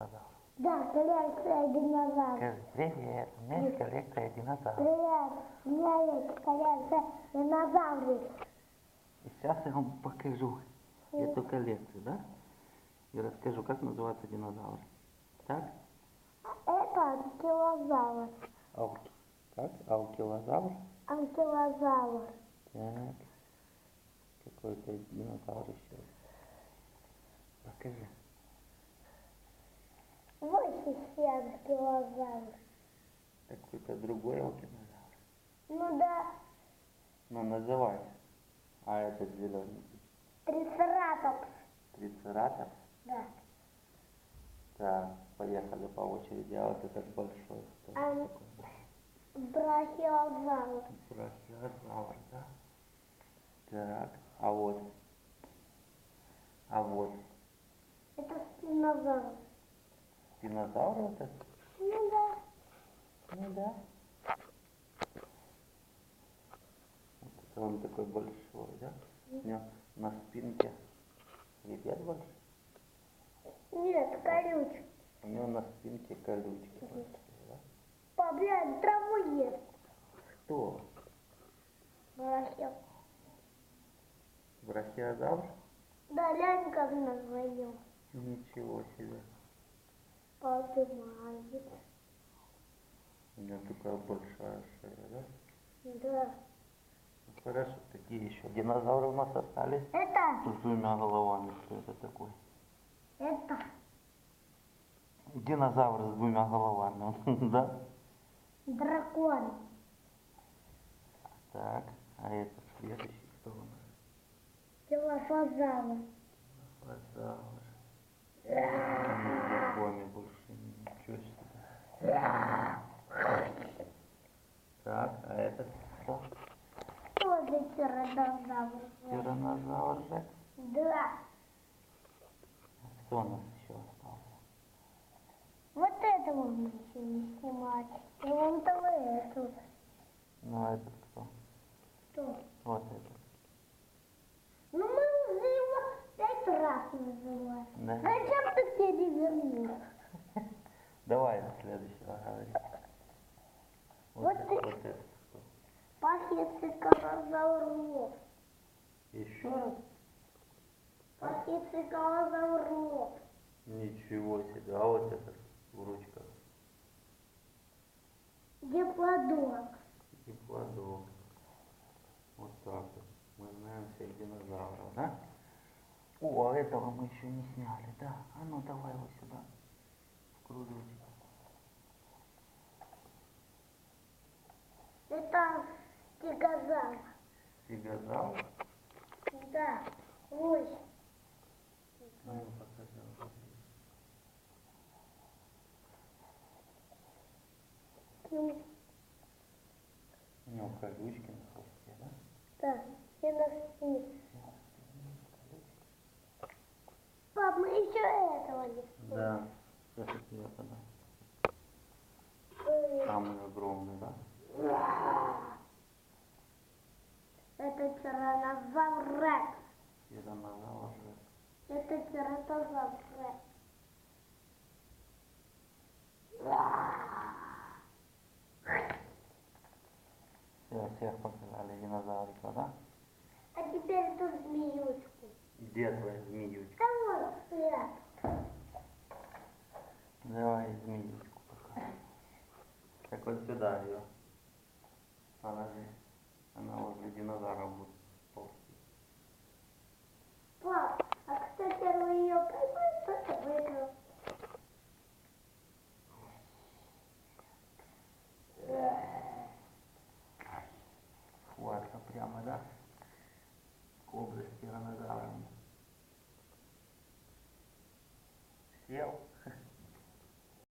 Да, коллекция динозавров. Скажи, привет, у меня есть коллекция динозавров. Привет, у меня есть коллекция динозавров. И сейчас я вам покажу эту коллекцию, да? И расскажу, как называются динозавры. Так? Это анкилозавр. Как? Аукилозавр? Анкилозавр. Так. Какой-то динозавр еще. Покажи. Вот еще анкилозавр. Какой-то другой аукилозавр. Ну да, Ну, называй. А этот зеленый. трицератопс. Трицератопс? Да. Так, поехали по очереди. А вот этот большой. Что это такое? Брахиозавр. Брахиозавр, да? Так, а вот. А вот. Это спинозавр. Динозавр этот? Ну да. Ну да. Вот это он такой большой, да? У него на спинке хребет большой. Нет, колючий. У него на спинке колючки большие, да? Поблядь, траву ест. Кто? Брахиозавр. Брахиозавр? Да, глянь, как назвонил. Ничего себе. Поднимает. У него такая большая шея, да? Да. Ну, хорошо, какие еще динозавры у нас остались? Это. С двумя головами, что это такое? Это. Динозавр с двумя головами, да? Дракон. Так, а это следующий кто у нас? Дилофазавр. Динозавр. Зубами больше ничего себе. Так, а этот кто? Тоже тиранозавр. Тиранозавр же? Да. Кто у нас еще остался? Вот этого мы еще не снимали. И вон того этого. Ну, а этот кто? Что? Вот этот. Ну мы уже его 5 раз называли. Да. Зачем ты перевернул? Давай до следующего говори. Вот Вот этот кто? Пахицикалозавр. Еще раз? Пахицикалозавр. Ничего себе. А вот этот в ручках. Диплодок. Диплодок. Вот так вот. Мы знаем всех динозавров, да? О, а этого мы еще не сняли, да? А ну давай его сюда. В кружочек. Это стегозавр. Стегозавр? Да. Ой. Ну, покажи. Ну, У него колючки на хвосте, да? да. И на спине. Пап, мы еще этого не вспомнили. Да. Сейчас я тебе подам. Самый огромный, да? Это тиранозавр Рекс. Тиранозавр же. Это тиранозавр Рекс. Все, всех показали динозаврика, да? А теперь эту змеючку. Где твоя змеючка? Кого спрятал? Давай змеючку покажи. Так вот сюда ее положи. Она возле динозавра будет ползти. Пап, а кто первый ее поймает, тот и выиграл. Хватка прямо, да? К области динозавра.